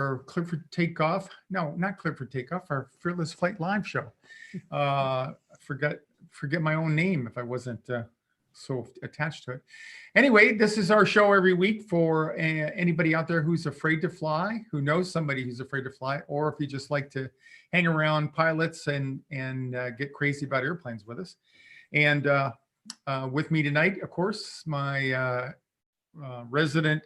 our Clifford Takeoff. No, not Clifford Takeoff, our Fearless Flight live show. Forget my own name if I wasn't so attached to it. Anyway, this is our show every week for anybody out there who's afraid to fly, who knows somebody who's afraid to fly, or if you just like to hang around pilots and get crazy about airplanes with us. And with me tonight, of course, my resident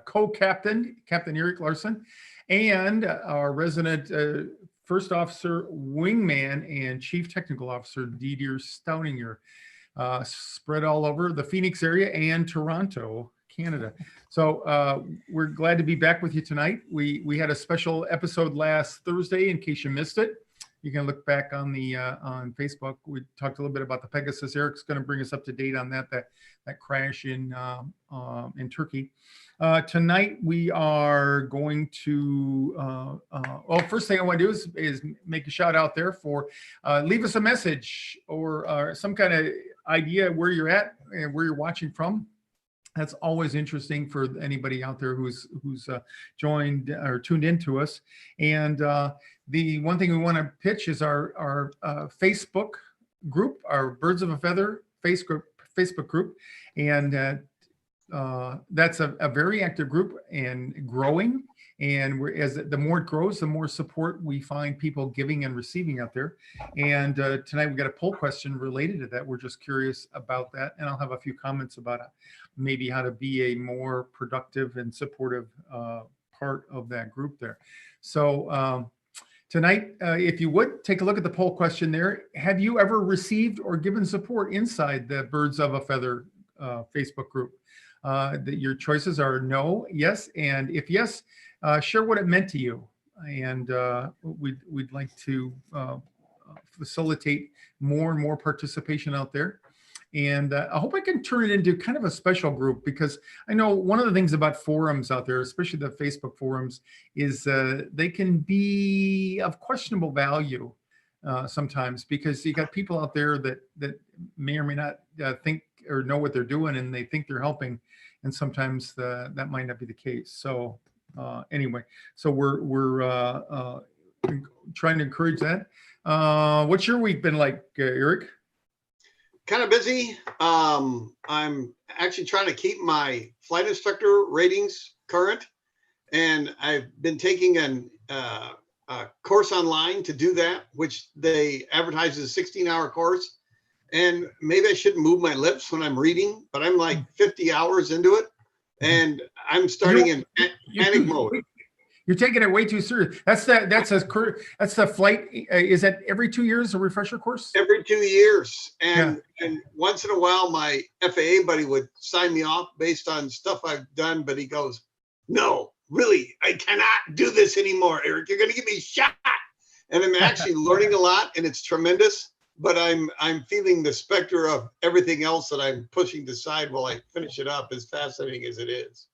co-captain, Captain Eric Larson, and our resident first officer, wingman, and chief technical officer, Dieter Stauninger, spread all over the Phoenix area and Toronto, Canada. So we're glad to be back with you tonight. We had a special episode last Thursday, in case you missed it. You can look back on the on Facebook. We talked a little bit about the Pegasus. Eric's going to bring us up to date on that crash in Turkey. Tonight we are going to. First thing I want to do is make a shout out there for leave us a message or some kind of idea where you're at and where you're watching from. That's always interesting for anybody out there who's joined or tuned into us. And the one thing we want to pitch is our Facebook group, our Birds of a Feather Facebook group. And that's a very active group and growing. And as the more it grows, the more support we find people giving and receiving out there. And tonight we got a poll question related to that. We're just curious about that. And I'll have a few comments about maybe how to be a more productive and supportive part of that group there. So tonight, if you would, take a look at the poll question there. Have you ever received or given support inside the Birds of a Feather Facebook group? Your choices are no, yes, and if yes, share what it meant to you. And we'd like to facilitate more and more participation out there. And I hope I can turn it into kind of a special group, because I know one of the things about forums out there, especially the Facebook forums, is they can be of questionable value sometimes, because you got people out there that may or may not think or know what they're doing, and they think they're helping, and sometimes that might not be the case. So anyway, so we're trying to encourage that. What's your week been like, Eric? Kind of busy. I'm actually trying to keep my flight instructor ratings current, and I've been taking a course online to do that, which they advertise as a 16-hour course. And maybe I shouldn't move my lips when I'm reading, but I'm like 50 hours into it, and I'm starting in panic mode. You're taking it way too serious. That's the flight. Is that every 2 years a refresher course? Every 2 years, and once in a while, my FAA buddy would sign me off based on stuff I've done, but he goes, "No, really, I cannot do this anymore, Eric. You're going to get me shot." And I'm actually learning a lot, and it's tremendous. But I'm feeling the specter of everything else that I'm pushing aside while I finish it up, as fascinating as it is.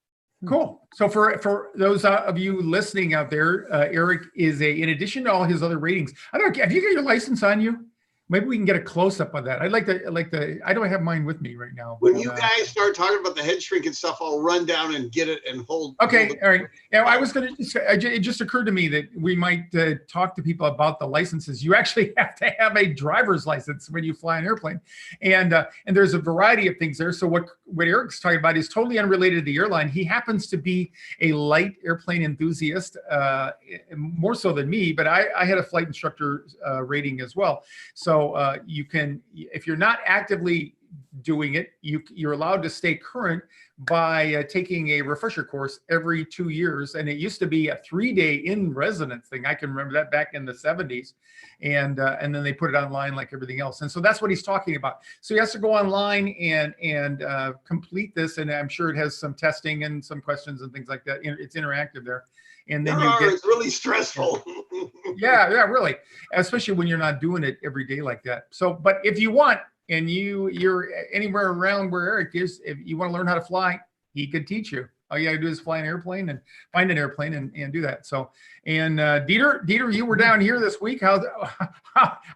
Cool. So for those of you listening out there, Eric is in addition to all his other ratings. I don't know, have you got your license on you? Maybe we can get a close up of that. I don't have mine with me right now. When you guys start talking about the head shrink and stuff, I'll run down and get it and hold. Okay. All right. Yeah, I was going to, it just occurred to me that we might talk to people about the licenses. You actually have to have a driver's license when you fly an airplane. And there's a variety of things there. So what Eric's talking about is totally unrelated to the airline. He happens to be a light airplane enthusiast, more so than me, but I had a flight instructor rating as well. So you can, if you're not actively doing it, you're allowed to stay current by taking a refresher course every 2 years. And it used to be a 3-day in residence thing. I can remember that back in the 70s. And then they put it online like everything else. And so that's what he's talking about. So he has to go online and complete this. And I'm sure it has some testing and some questions and things like that. It's interactive there. And then it's really stressful. yeah, really, especially when you're not doing it every day like that. So, but if you want, and you're anywhere around where Eric is, if you want to learn how to fly, he could teach you. All you got to do is fly an airplane and find an airplane and do that. So, and Dieter, you were down here this week. How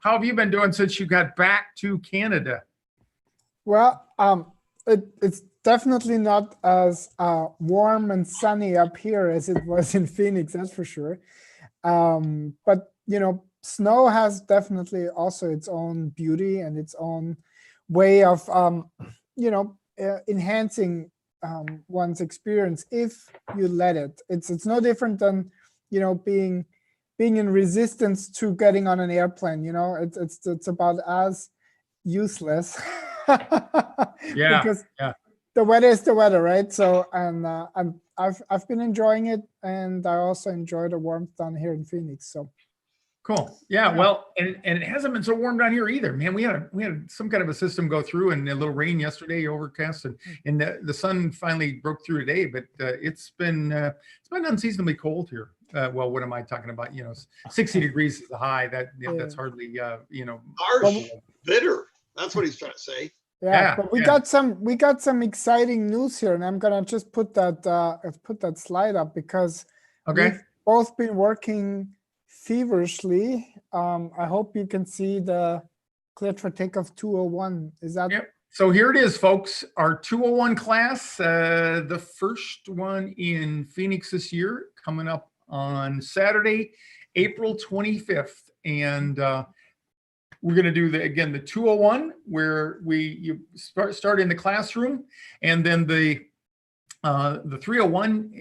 have you been doing since you got back to Canada? Well, it's definitely not as warm and sunny up here as it was in Phoenix, that's for sure. But snow has definitely also its own beauty and its own way of enhancing one's experience if you let it. It's no different than being in resistance to getting on an airplane. It's about as useless. Yeah, because yeah. the weather is the weather, right? So I've been enjoying it, and I also enjoy the warmth down here in Phoenix. So Cool. Yeah. Well, and it hasn't been so warm down here either, man. We had some kind of a system go through, and a little rain yesterday, overcast, and the sun finally broke through today. But it's been unseasonably cold here. Well, what am I talking about? 60 degrees is the high. That's hardly harsh, bitter. That's what he's trying to say. Yeah, but we got some exciting news here, and I'm gonna just put that slide up because we've both been working feverishly. I hope you can see the cleared for takeoff 201. Is that? Yep. So here it is, folks. Our 201 class, the first one in Phoenix this year, coming up on Saturday, April 25th, and we're going to do the 201 where you start in the classroom, and then the 301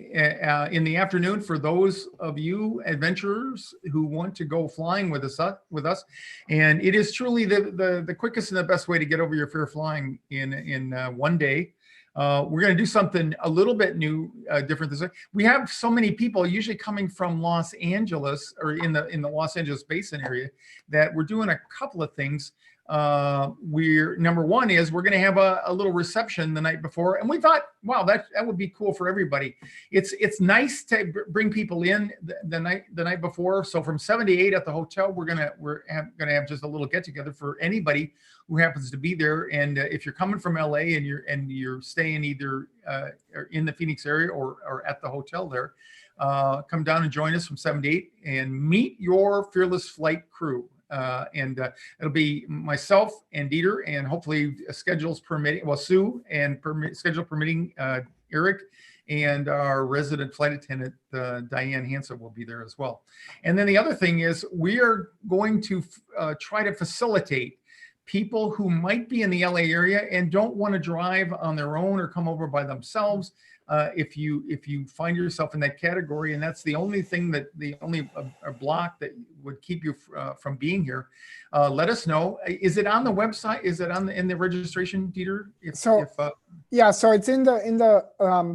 in the afternoon for those of you adventurers who want to go flying with us. And it is truly the quickest and the best way to get over your fear of flying in one day. We're going to do something a little bit new, different this way. We have so many people usually coming from Los Angeles or in the Los Angeles basin area that we're doing a couple of things. Number one is we're going to have a little reception the night before, and we thought, wow, that would be cool for everybody. It's nice to bring people in the night before. So from 7 to 8 at the hotel, we're gonna have just a little get together for anybody who happens to be there. And if you're coming from LA and you're staying either in the Phoenix area or at the hotel there, come down and join us from 7 to 8 and meet your Fearless Flight crew. And it'll be myself and Dieter, and hopefully schedules permitting, well, Sue, and schedule permitting, Eric, and our resident flight attendant, Diane Hansen, will be there as well. And then the other thing is we are going to try to facilitate people who might be in the LA area and don't want to drive on their own or come over by themselves. If you find yourself in that category, and that's the only block that would keep you from being here, let us know. Is it on the website? Is it in the registration, Dieter? Yeah, so it's in the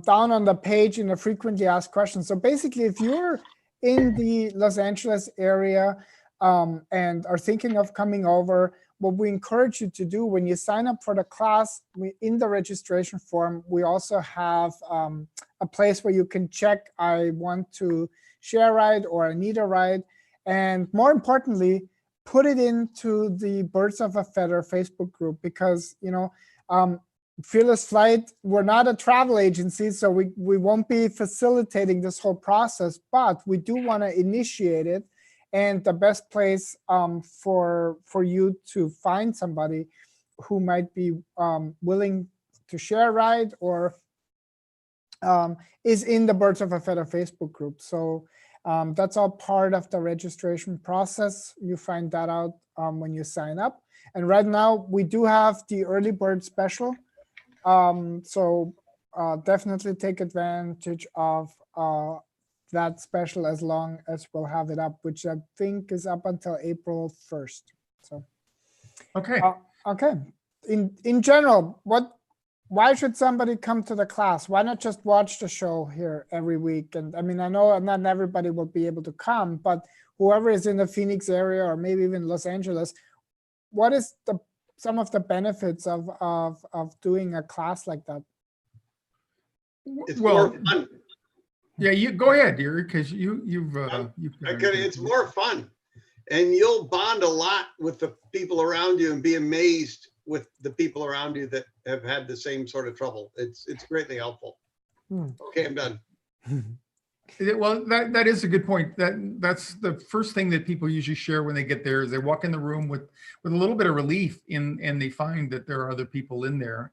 down on the page in the frequently asked questions. So basically, if you're in the Los Angeles area and are thinking of coming over, what we encourage you to do when you sign up for the class, in the registration form, we also have a place where you can check, I want to share a ride or I need a ride. And more importantly, put it into the Birds of a Feather Facebook group, because, Fearless Flight, we're not a travel agency, so we won't be facilitating this whole process, but we do want to initiate it. And the best place for you to find somebody who might be willing to share a ride or is in the Birds of a Feather Facebook group. So that's all part of the registration process. You find that out when you sign up. And right now we do have the early bird special. So definitely take advantage of that special as long as we'll have it up, which I think is up until April 1st. So, okay. Okay. In general, why should somebody come to the class? Why not just watch the show here every week? And I mean, I know not everybody will be able to come, but whoever is in the Phoenix area or maybe even Los Angeles, what is some of the benefits of doing a class like that? It's more fun. Yeah, you go ahead, dear, because it's more fun, and you'll bond a lot with the people around you and be amazed with the people around you that have had the same sort of trouble. It's greatly helpful. Okay, I'm done. Well, that is a good point. That's the first thing that people usually share when they get there is they walk in the room with a little bit of relief and they find that there are other people in there.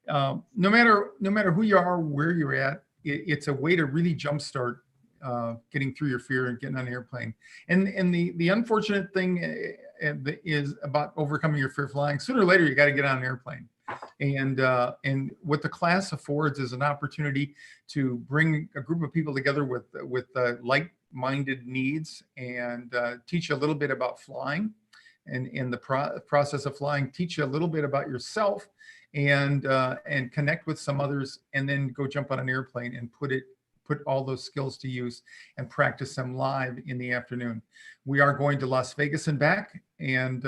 no matter who you are, where you're at, it's a way to really jumpstart getting through your fear and getting on an airplane. And the unfortunate thing is about overcoming your fear flying. Sooner or later, you got to get on an airplane. And what the class affords is an opportunity to bring a group of people together with like-minded needs and teach you a little bit about flying and in the process of flying, teach you a little bit about yourself and connect with some others, and then go jump on an airplane and put all those skills to use and practice them live in the afternoon. We are going to Las Vegas and back, and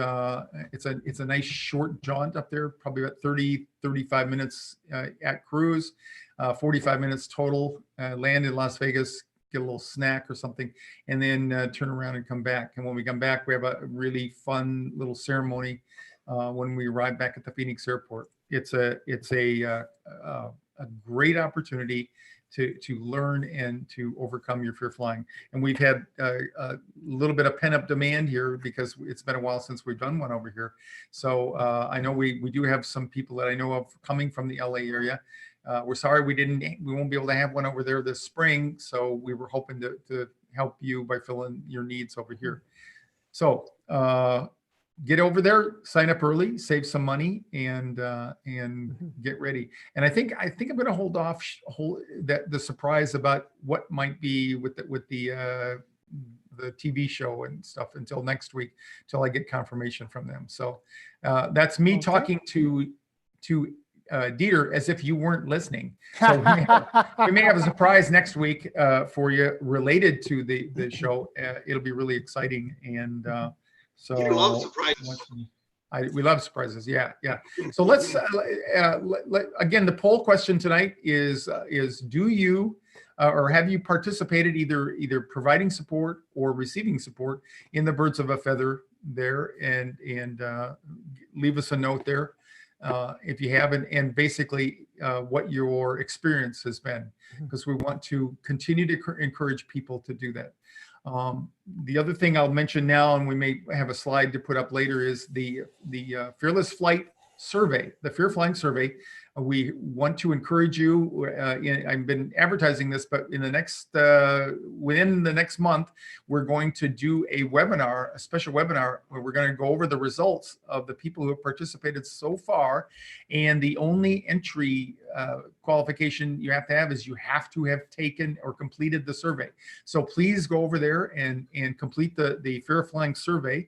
it's a nice short jaunt up there, probably about 35 minutes at cruise, 45 minutes total. Land in Las Vegas, get a little snack or something, and then turn around and come back. And when we come back, we have a really fun little ceremony when we arrive back at the Phoenix airport. It's a great opportunity to learn and to overcome your fear flying. And we've had a little bit of pent-up demand here because it's been a while since we've done one over here. So I know we do have some people that I know of coming from the LA area. We're sorry we won't be able to have one over there this spring. So we were hoping to help you by filling your needs over here. So get over there, sign up early, save some money, and get ready. And I think I'm going to hold off the surprise about what might be with the TV show and stuff until next week, till I get confirmation from them. So that's me talking to Dieter as if you weren't listening. So we may have a surprise next week for you related to the show. It'll be really exciting. And so you love surprises. We love surprises. Yeah. So let's again, the poll question tonight is do you or have you participated either providing support or receiving support in the Birds of a Feather there, and leave us a note there if you haven't, and basically what your experience has been, because we want to continue to encourage people to do that. The other thing I'll mention now, and we may have a slide to put up later, is the Fearless Flight survey, the Fear Flying survey. We want to encourage you. I've been advertising this, but in the next within the next month, we're going to do a webinar, a special webinar, where we're going to go over the results of the people who have participated so far. And the only entry qualification you have to have is you have to have taken or completed the survey. So please go over there and complete the Fear Flying survey,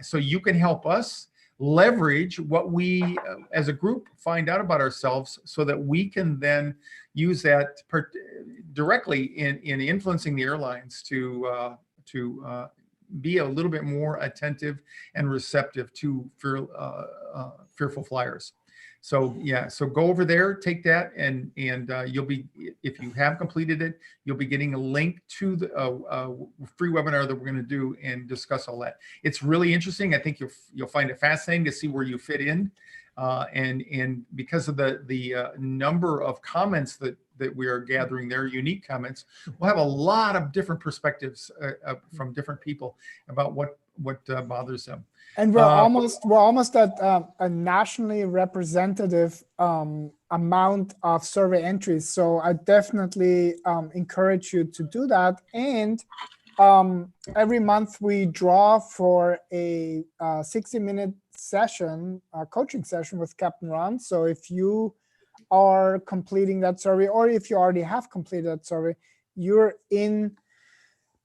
so you can help us leverage what we as a group find out about ourselves, so that we can then use that directly in influencing the airlines to be a little bit more attentive and receptive to fearful flyers. So yeah, so go over there, take that, and you'll be, if you have completed it, you'll be getting a link to the free webinar that we're going to do and discuss all that. It's really interesting. I think you'll find it fascinating to see where you fit in, and because of the number of comments that we are gathering there, unique comments, we'll have a lot of different perspectives from different people about what bothers them. And we're almost at a nationally representative amount of survey entries. So I definitely encourage you to do that. And every month we draw for a 60-minute session, a coaching session with Captain Ron. So if you are completing that survey, or if you already have completed that survey, you're in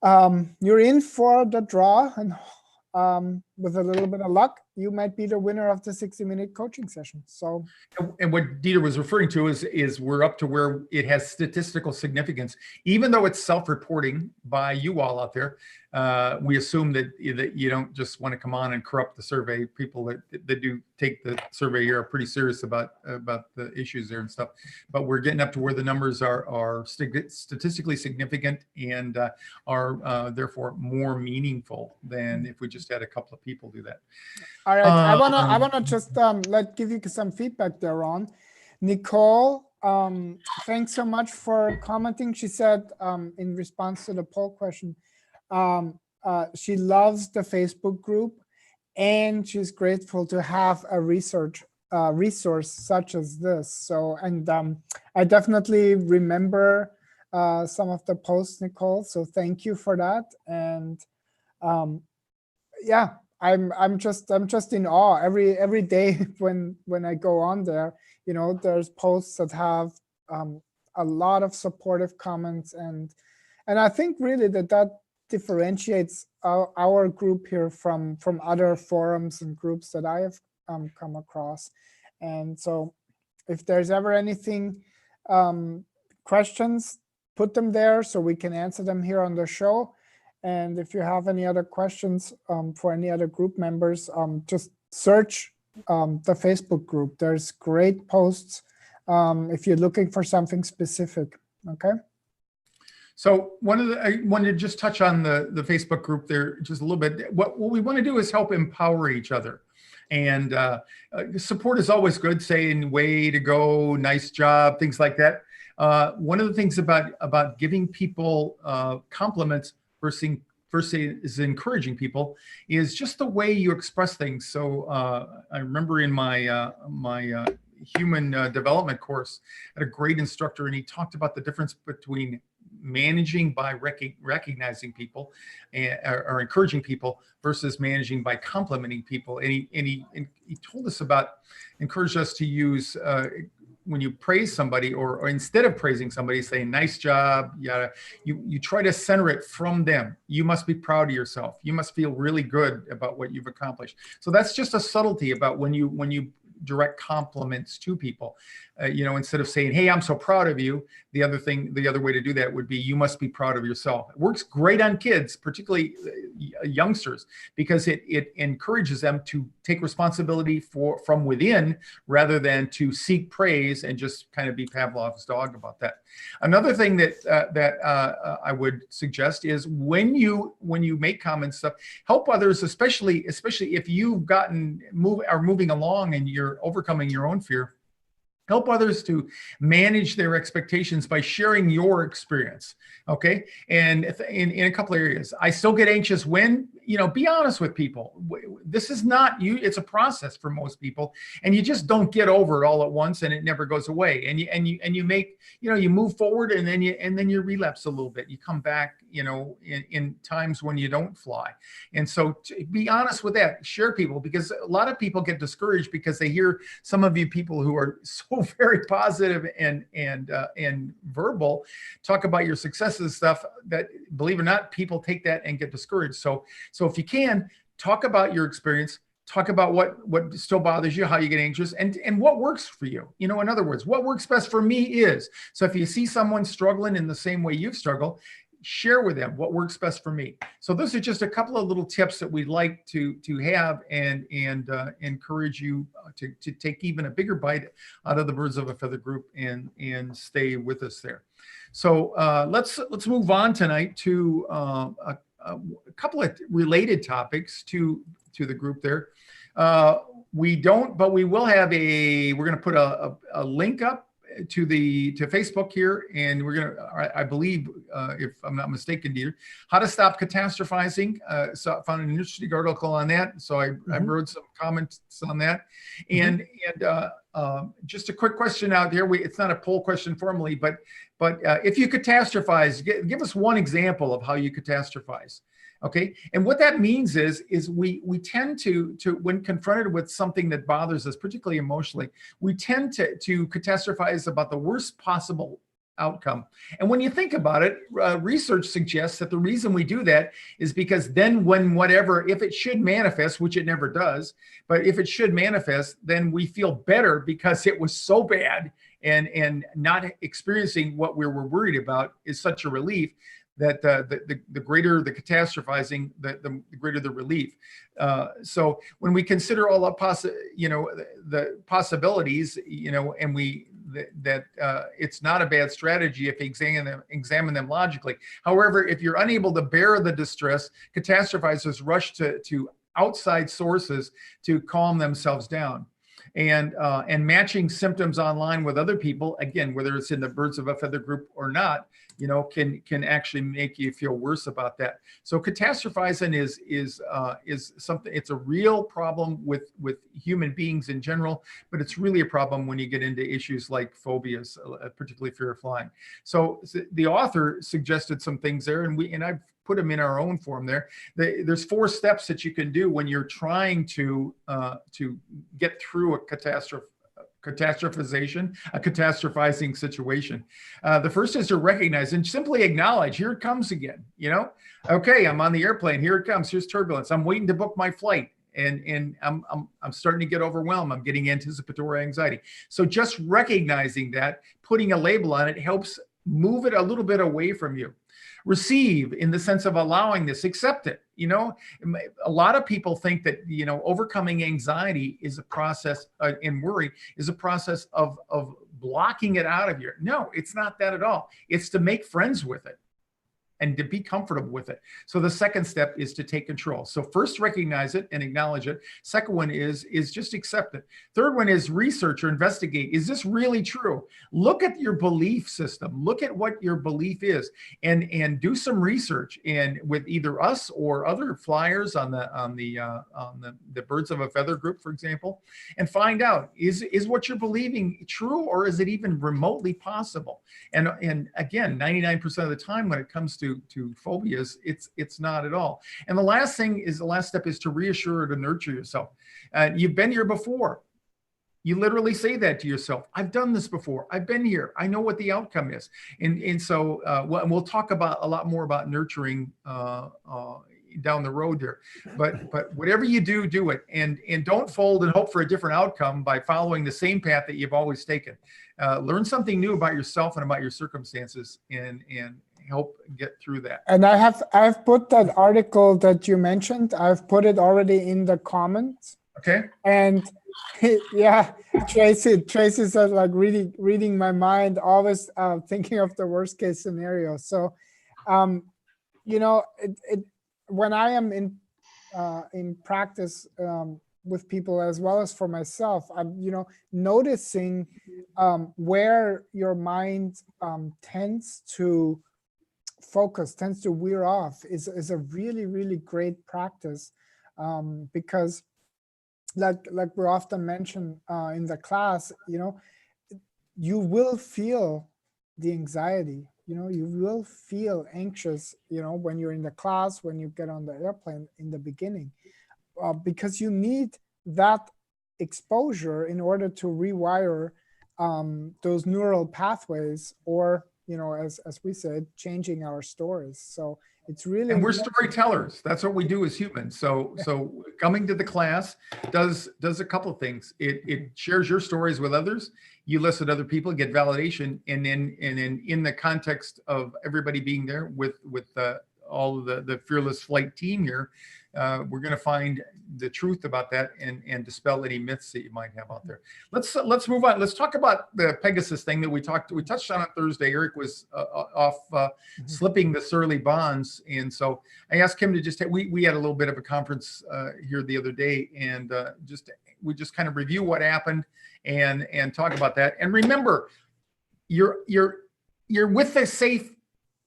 for the draw, and with a little bit of luck, you might be the winner of the 60-minute coaching session. So, and what Dieter was referring to is we're up to where it has statistical significance, even though it's self-reporting by you all out there. We assume that you don't just want to come on and corrupt the survey. People that do take the survey here are pretty serious about the issues there and stuff. But we're getting up to where the numbers are statistically significant and are therefore more meaningful than if we just had a couple of people do that. All right, I wanna just give you some feedback there, Ron. Nicole, thanks so much for commenting. She said in response to the poll question, she loves the Facebook group, and she's grateful to have a research resource such as this. So, and I definitely remember some of the posts, Nicole. So thank you for that. And yeah, I'm just in awe every day when I go on there. You know, there's posts that have a lot of supportive comments, and I think really that differentiates our group here from other forums and groups that I have come across. And so if there's ever anything, questions, put them there so we can answer them here on the show. And if you have any other questions for any other group members, just search the Facebook group. There's great posts if you're looking for something specific, okay? So I wanted to just touch on the Facebook group there just a little bit. What we want to do is help empower each other. And support is always good, saying way to go, nice job, things like that. One of the things about giving people compliments versus encouraging people is just the way you express things. So I remember in my human development course, I had a great instructor, and he talked about the difference between managing by recognizing people or encouraging people versus managing by complimenting people. And he told us encouraged us to use when you praise somebody, or instead of praising somebody, saying nice job, you try to center it from them. You must be proud of yourself. You must feel really good about what you've accomplished. So that's just a subtlety about when you direct compliments to people. Instead of saying, hey, I'm so proud of you, the other way to do that would be, you must be proud of yourself. It works great on kids, particularly youngsters, because it encourages them to take responsibility from within rather than to seek praise and just kind of be Pavlov's dog about that. Another thing that I would suggest is when you make comments, stuff, help others, especially if you've are moving along and you're overcoming your own fear. Help others to manage their expectations by sharing your experience, okay? And in a couple of areas, I still get anxious when, be honest with people. This is not you, it's a process for most people, and you just don't get over it all at once, and it never goes away. And you make, you move forward, and then you relapse a little bit. You come back, in times when you don't fly. And so be honest with that, share people, because a lot of people get discouraged because they hear some of you people who are so very positive and verbal talk about your successes and stuff, that, believe it or not, people take that and get discouraged. So if you can, talk about your experience, talk about what still bothers you, how you get anxious, and what works for you. In other words, what works best for me is. So if you see someone struggling in the same way you've struggled, share with them what works best for me. So those are just a couple of little tips that we'd like to have and encourage you to take even a bigger bite out of the Birds of a Feather group and stay with us there. So let's move on tonight to a couple of related topics to the group there. We don't, but we will have we're going to put a link up to Facebook here, and we're going to, I believe, if I'm not mistaken, Dieter, how to stop catastrophizing. So I found an interesting article on that. So I wrote some comments on that. And just a quick question out there. It's not a poll question formally, but if you catastrophize, give us one example of how you catastrophize. Okay, and what that means is we tend to when confronted with something that bothers us, particularly emotionally, we tend to catastrophize about the worst possible outcome. And when you think about it, research suggests that the reason we do that is because then if it should manifest, which it never does, but if it should manifest, then we feel better because it was so bad, and not experiencing what we were worried about is such a relief that the greater the catastrophizing, the greater the relief. So when we consider all the possibilities, and it's not a bad strategy if you examine them logically. However, if you're unable to bear the distress, catastrophizers rush to outside sources to calm themselves down. And matching symptoms online with other people, again, whether it's in the Birds of a Feather group or not, can actually make you feel worse about that. So catastrophizing is something. It's a real problem with human beings in general, but it's really a problem when you get into issues like phobias, particularly fear of flying. So the author suggested some things there, and I've put them in our own form there. There's 4 steps that you can do when you're trying to get through a catastrophizing situation. The first is to recognize and simply acknowledge, here it comes again. Okay, I'm on the airplane, here it comes, here's turbulence, I'm waiting to book my flight, and I'm starting to get overwhelmed, I'm getting anticipatory anxiety. So just recognizing that, putting a label on it, helps move it a little bit away from you. Receive, in the sense of allowing this, accept it. A lot of people think that, overcoming anxiety is a process, and worry is a process of blocking it out of you. No, it's not that at all. It's to make friends with it and to be comfortable with it. So the second step is to take control. So first, recognize it and acknowledge it. Second one is just accept it. Third one is research or investigate. Is this really true? Look at your belief system. Look at what your belief is, and do some research, and with either us or other flyers on the Birds of a Feather group, for example, and find out, is what you're believing true, or is it even remotely possible? And again, 99% of the time when it comes to phobias, it's not at all. And the last step is to reassure or to nurture yourself. You've been here before. You literally say that to yourself. I've done this before. I've been here. I know what the outcome is. And so we'll talk about a lot more about nurturing down the road there. But whatever you do, do it. And don't fold and hope for a different outcome by following the same path that you've always taken. Learn something new about yourself and about your circumstances, and help get through that. And I've put that article that you mentioned, I've put it already in the comments. Okay. And yeah, Tracy said, like, reading my mind, always thinking of the worst case scenario. So, when I am in practice with people, as well as for myself, I'm noticing where your mind tends to focus, tends to wear off, is a really, really great practice, because like we often mention in the class, you will feel the anxiety, you will feel anxious, when you're in the class, when you get on the airplane in the beginning, because you need that exposure in order to rewire those neural pathways, or as we said, changing our stories. So it's really, and we're storytellers. That's what we do as humans. So coming to the class does a couple of things. It shares your stories with others. You listen to other people, get validation, and then in the context of everybody being there with all of the Fearless Flight team here, we're going to find the truth about that and dispel any myths that you might have out there. Let's move on. Let's talk about the Pegasus thing that we touched on Thursday. Eric was off slipping the surly bonds, and so I asked him to we had a little bit of a conference here the other day, and we just kind of review what happened and talk about that. And remember, you're with a safe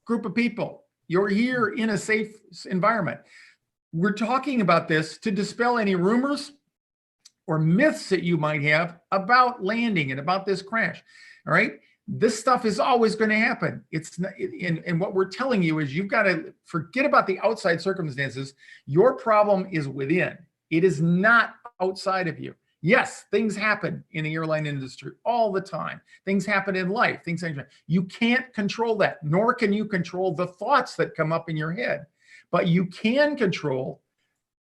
group of people. You're here in a safe environment. We're talking about this to dispel any rumors or myths that you might have about landing and about this crash. All right. This stuff is always going to happen. It's not, and what we're telling you is you've got to forget about the outside circumstances. Your problem is within. It is not outside of you. Yes, things happen in the airline industry all the time. Things happen in life. You can't control that, nor can you control the thoughts that come up in your head. But you can control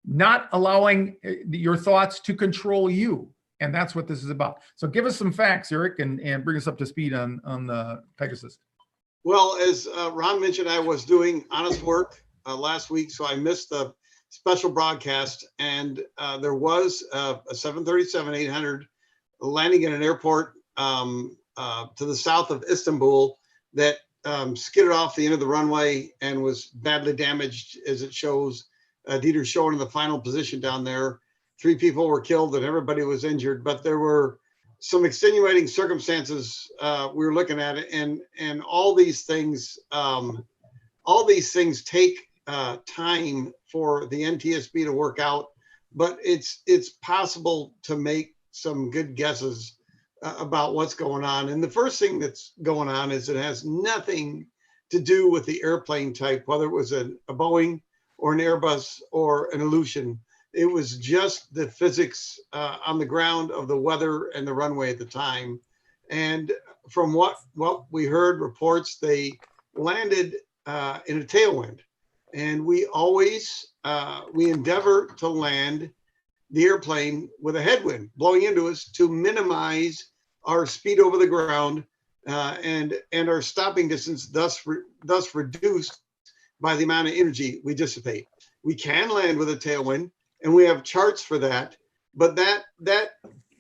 not allowing your thoughts to control you. And that's what this is about. So give us some facts, Eric, and bring us up to speed on the Pegasus. Well, as Ron mentioned, I was doing honest work last week, so I missed the special broadcast. And there was a 737-800 landing in an airport to the south of Istanbul that skidded off the end of the runway and was badly damaged, as it shows. Dieter's showing in the final position down there. 3 people were killed and everybody was injured, but there were some extenuating circumstances. We were looking at it, and all these things take time for the NTSB to work out, but it's possible to make some good guesses about what's going on. And the first thing that's going on is it has nothing to do with the airplane type, whether it was a Boeing or an Airbus or an Aleutian. It was just the physics on the ground of the weather and the runway at the time. And from what we heard reports, they landed in a tailwind. And we always, we endeavor to land the airplane with a headwind blowing into us to minimize our speed over the ground and our stopping distance, thus reduced by the amount of energy we dissipate. We can land with a tailwind, and we have charts for that, but that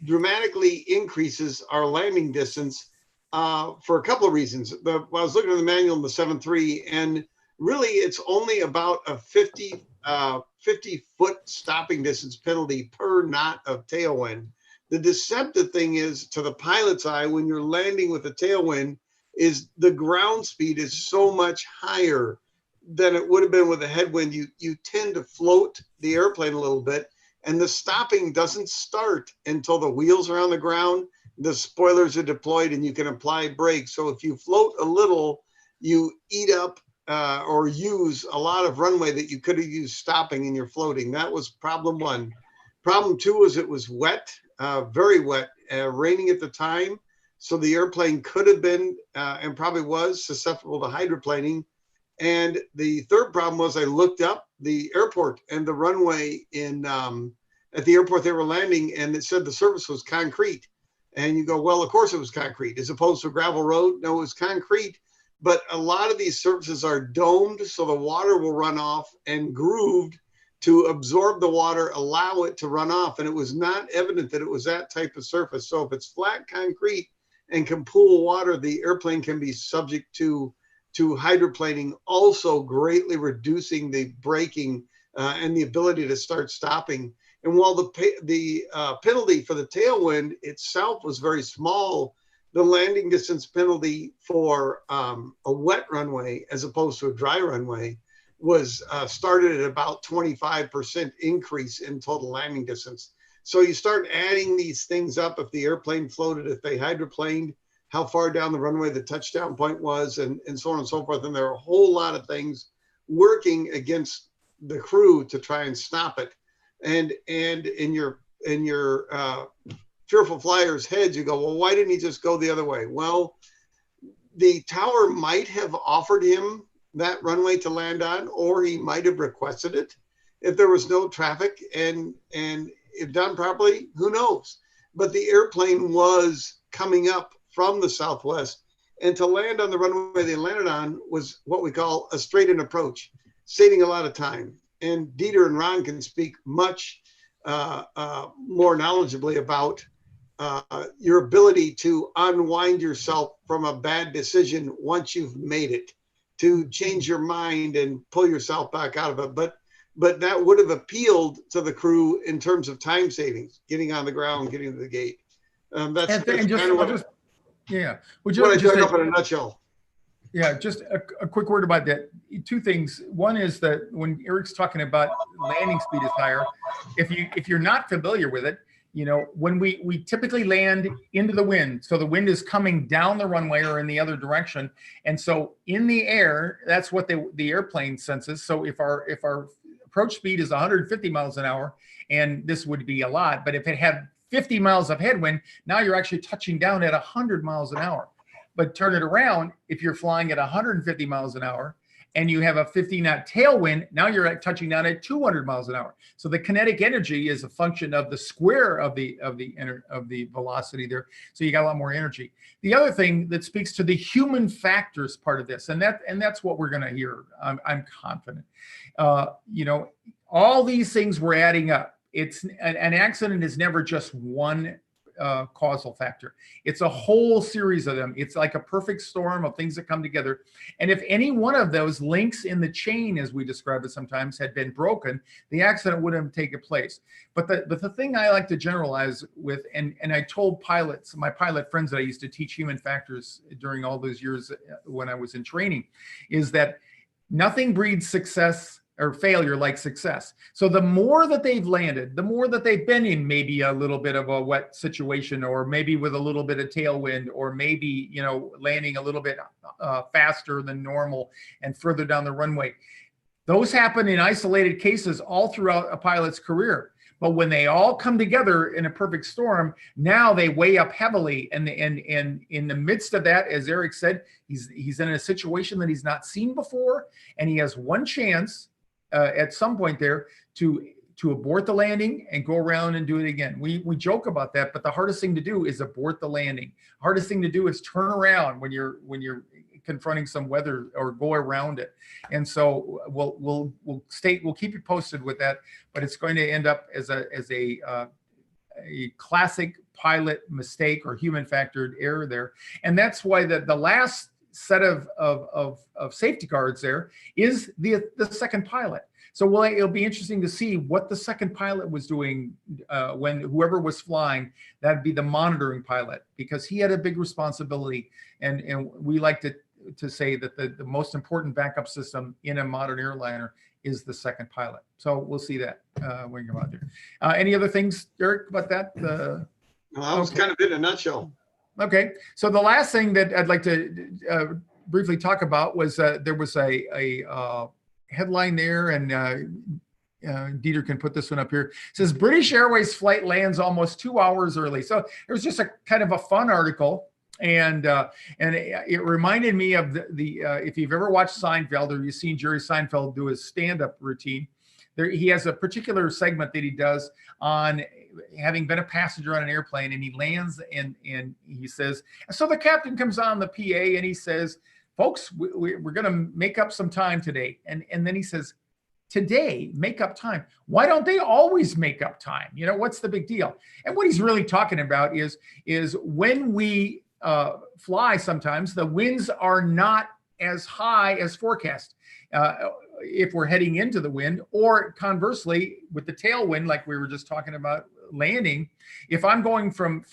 dramatically increases our landing distance for a couple of reasons. I was looking at the manual in the 7.3, and really it's only about a 50-foot stopping distance penalty per knot of tailwind. The deceptive thing is, to the pilot's eye, when you're landing with a tailwind, is the ground speed is so much higher than it would have been with a headwind. You tend to float the airplane a little bit, and the stopping doesn't start until the wheels are on the ground, the spoilers are deployed, and you can apply brakes. So if you float a little, you eat up or use a lot of runway that you could have used stopping in your floating. That was problem one. Problem two was it was wet, very wet, raining at the time. So the airplane could have been and probably was susceptible to hydroplaning. And the third problem was I looked up the airport and the runway in at the airport they were landing, and it said the surface was concrete. And you go, well, of course it was concrete, as opposed to a gravel road. No, it was concrete. But a lot of these surfaces are domed, so the water will run off, and grooved to absorb the water, allow it to run off. And it was not evident that it was that type of surface. So if it's flat concrete and can pool water, the airplane can be subject to hydroplaning, also greatly reducing the braking and the ability to start stopping. And while the penalty for the tailwind itself was very small, the landing distance penalty for a wet runway as opposed to a dry runway was started at about 25% increase in total landing distance. So you start adding these things up. If the airplane floated, if they hydroplaned, how far down the runway the touchdown point was, and so on and so forth. And there are a whole lot of things working against the crew to try and stop it. And in your fearful flyers' heads, you go, well, why didn't he just go the other way? Well, the tower might have offered him that runway to land on, or he might have requested it if there was no traffic, and if done properly, who knows? But the airplane was coming up from the southwest, and to land on the runway they landed on was what we call a straight-in approach, saving a lot of time. And Dieter and Ron can speak much more knowledgeably about your ability to unwind yourself from a bad decision once you've made it, to change your mind and pull yourself back out of it. But that would have appealed to the crew in terms of time savings, getting on the ground, getting to the gate. That's kind of what I took up in a nutshell. Yeah, just a quick word about that. Two things. One is that when Eric's talking about landing speed is higher, if you're not familiar with it, you know, when we typically land into the wind, so the wind is coming down the runway or in the other direction, and so in the air, that's what the airplane senses. So if our approach speed is 150 miles an hour, and this would be a lot, but if it had 50 miles of headwind, now you're actually touching down at 100 miles an hour. But turn it around, if you're flying at 150 miles an hour and you have a 50-knot tailwind, now you're touching down at 200 miles an hour. So the kinetic energy is a function of the square of the velocity there. So you got a lot more energy. The other thing that speaks to the human factors part of this, and that's what we're going to hear. I'm confident. You know, all these things were adding up. It's an accident is never just one causal factor. It's a whole series of them. It's like a perfect storm of things that come together. And if any one of those links in the chain, as we describe it sometimes, had been broken, the accident wouldn't have taken place. But the thing I like to generalize with, and I told pilots, my pilot friends that I used to teach human factors during all those years when I was in training, is that nothing breeds success or failure like success. So the more that they've landed, the more that they've been in maybe a little bit of a wet situation, or maybe with a little bit of tailwind, or maybe, you know, landing a little bit faster than normal and further down the runway. Those happen in isolated cases all throughout a pilot's career. But when they all come together in a perfect storm, now they weigh up heavily. And in the midst of that, as Eric said, he's in a situation that he's not seen before, and he has one chance at some point there to abort the landing and go around and do it again. We joke about that, but the hardest thing to do is abort the landing. Hardest thing to do is turn around when you're confronting some weather, or go around it. And so we'll keep you posted with that, but it's going to end up as a classic pilot mistake or human factored error there. And that's why the last set of safety guards there is the second pilot. So it'll be interesting to see what the second pilot was doing when whoever was flying. That'd be the monitoring pilot, because he had a big responsibility. And we like to say that the most important backup system in a modern airliner is the second pilot. So we'll see that when you go out there. Any other things, Eric, about that? No, that was kind of in a nutshell. Okay, so the last thing that I'd like to briefly talk about was there was a headline there, and Dieter can put this one up here. It says British Airways flight lands almost 2 hours early. So it was just a kind of a fun article, and it reminded me of the if you've ever watched Seinfeld, or you've seen Jerry Seinfeld do his stand-up routine, he has a particular segment that he does on having been a passenger on an airplane, and he lands and he says, so the captain comes on the PA and he says, folks, we're going to make up some time today. And then he says, today, make up time. Why don't they always make up time? You know, what's the big deal? And what he's really talking about is when we fly, sometimes the winds are not as high as forecast. If we're heading into the wind, or conversely, with the tailwind, like we were just talking about landing, if I'm going from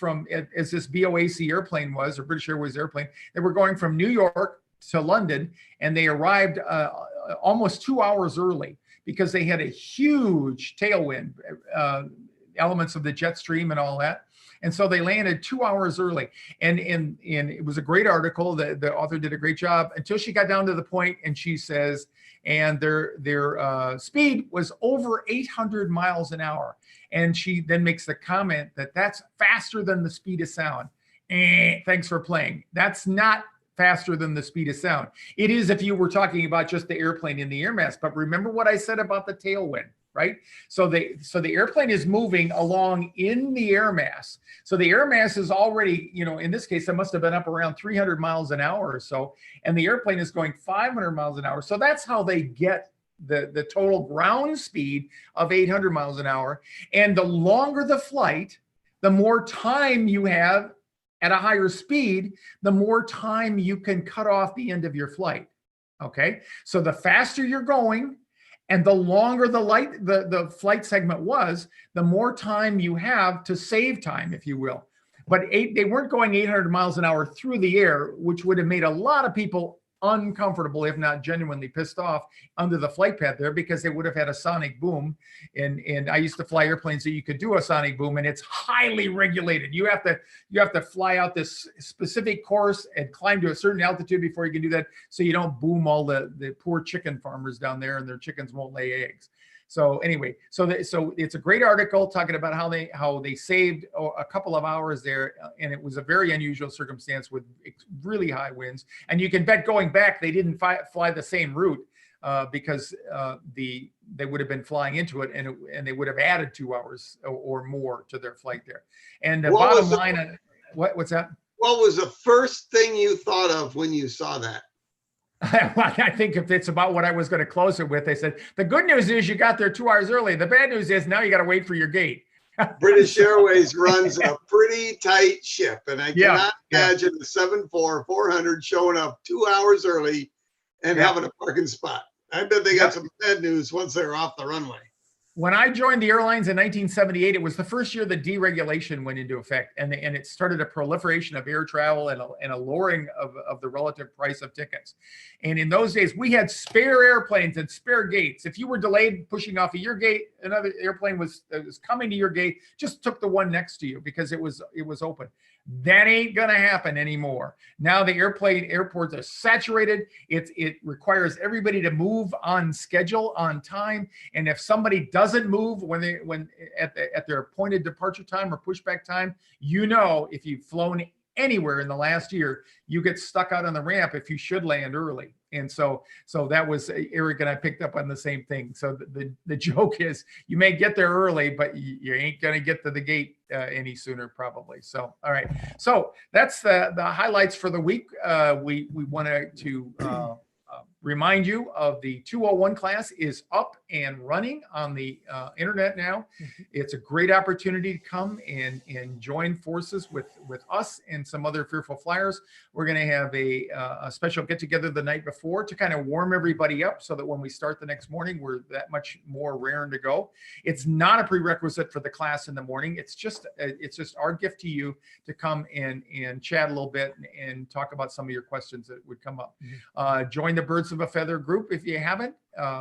as this BOAC airplane was, or British Airways airplane, they were going from New York to London, and they arrived almost 2 hours early because they had a huge tailwind, elements of the jet stream and all that. And so they landed 2 hours early, and it was a great article. The author did a great job until she got down to the point, and she says, and their speed was over 800 miles an hour. And she then makes the comment that that's faster than the speed of sound. Thanks for playing. That's not faster than the speed of sound. It is if you were talking about just the airplane in the air mass. But remember what I said about the tailwind, right? So the airplane is moving along in the air mass. So the air mass is already, you know, in this case, it must have been up around 300 miles an hour or so. And the airplane is going 500 miles an hour. So that's how they get the total ground speed of 800 miles an hour. And the longer the flight, the more time you have at a higher speed, the more time you can cut off the end of your flight. Okay, so the faster you're going, and the longer the flight segment was, the more time you have to save time, if you will. But they weren't going 800 miles an hour through the air, which would have made a lot of people uncomfortable, if not genuinely pissed off, under the flight path there, because they would have had a sonic boom. And I used to fly airplanes that you could do a sonic boom, and it's highly regulated. You have to fly out this specific course and climb to a certain altitude before you can do that, so you don't boom all the poor chicken farmers down there, and their chickens won't lay eggs. So anyway, so it's a great article talking about how they saved a couple of hours there, and it was a very unusual circumstance with really high winds. And you can bet going back they didn't fly the same route because they would have been flying into it, and they would have added 2 hours or more to their flight there. And the bottom line, what's that? What was the first thing you thought of when you saw that? I think if it's about what I was going to close it with, they said, the good news is you got there 2 hours early. The bad news is now you got to wait for your gate. British Airways runs a pretty tight ship, and I cannot imagine the 747-400 showing up 2 hours early and having a parking spot. I bet they got some bad news once they're off the runway. When I joined the airlines in 1978, it was the first year the deregulation went into effect, and it started a proliferation of air travel and a lowering of the relative price of tickets. And in those days, we had spare airplanes and spare gates. If you were delayed pushing off of your gate, another airplane was coming to your gate, just took the one next to you because it was open. That ain't gonna happen anymore. Now the airports are saturated. It requires everybody to move on schedule, on time. And if somebody doesn't move at their appointed departure time or pushback time, if you've flown anywhere in the last year, you get stuck out on the ramp if you should land early. And so that was, Eric and I picked up on the same thing. So the joke is you may get there early, but you ain't going to get to the gate any sooner probably. So, all right. So that's the highlights for the week. We wanted to remind you of the 201 class is up and running on the internet now. It's a great opportunity to come and join forces with us and some other Fearful Flyers. We're going to have a special get together the night before to kind of warm everybody up so that when we start the next morning, we're that much more raring to go. It's not a prerequisite for the class in the morning. It's just our gift to you to come and chat a little bit and talk about some of your questions that would come up. Join the Birds of a Feather group if you haven't.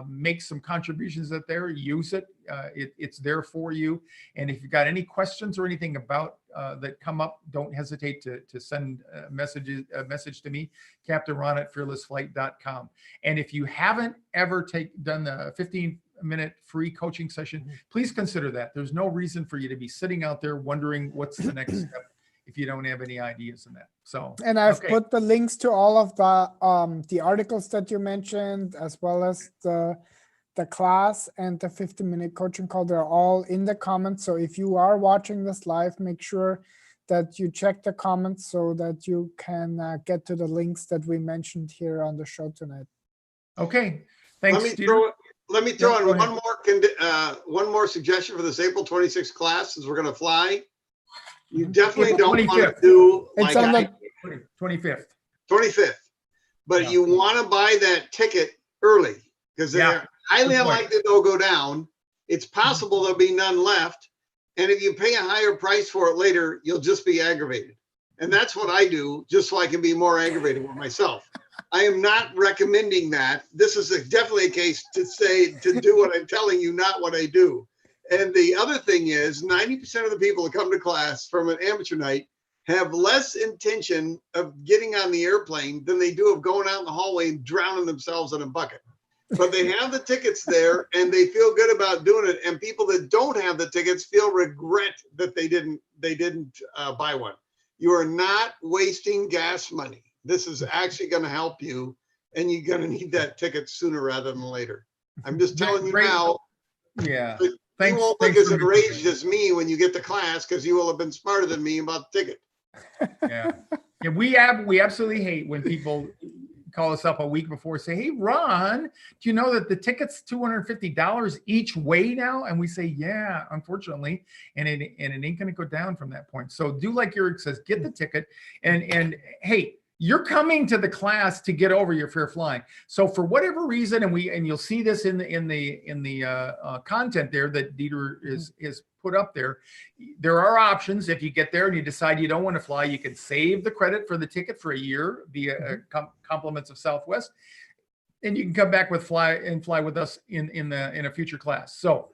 Make some contributions out there, use it. It's there for you. And if you've got any questions or anything about that come up, don't hesitate to send a message to me, Captain Ron at FearlessFlight.com. And if you haven't ever done the 15-minute free coaching session, please consider that. There's no reason for you to be sitting out there wondering what's the next step if you don't have any ideas in that. So, and I've put the links to all of the articles that you mentioned, as well as the class and the 15-minute coaching call. They're all in the comments. So if you are watching this live, make sure that you check the comments so that you can get to the links that we mentioned here on the show tonight. Okay. Thanks. Let me throw in one more suggestion for this April 26th class, as we're going to fly. You definitely don't want to do like on the 25th. But you want to buy that ticket early because they're highly unlikely they'll go down. It's possible there'll be none left. And if you pay a higher price for it later, you'll just be aggravated. And that's what I do, just so I can be more aggravated with myself. I am not recommending that. This is definitely a case to do what I'm telling you, not what I do. And the other thing is 90% of the people that come to class from an amateur night have less intention of getting on the airplane than they do of going out in the hallway and drowning themselves in a bucket. But they have the tickets there and they feel good about doing it. And people that don't have the tickets feel regret that they didn't buy one. You are not wasting gas money. This is actually going to help you, and you're going to need that ticket sooner rather than later. I'm just telling you now. Yeah. You won't look as enraged as me when you get to class because you will have been smarter than me about the ticket. Yeah, we absolutely hate when people call us up a week before and say, "Hey, Ron, do you know that the ticket's $250 each way now?" And we say, "Yeah, unfortunately," and it ain't going to go down from that point. So do like Eric says, get the ticket, and hey, you're coming to the class to get over your fear of flying. So for whatever reason, and you'll see this in the content there that Dieter is put up there. There are options. If you get there and you decide you don't want to fly, you can save the credit for the ticket for a year via compliments of Southwest, and you can come back fly with us in a future class. So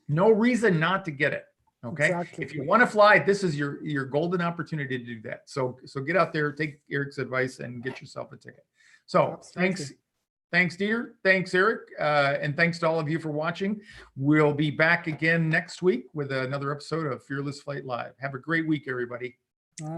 no reason not to get it. Okay. Exactly. If you want to fly, this is your golden opportunity to do that. So get out there, take Eric's advice, and get yourself a ticket. So thanks, Dieter. Thanks, Eric. And thanks to all of you for watching. We'll be back again next week with another episode of Fearless Flight Live. Have a great week, everybody.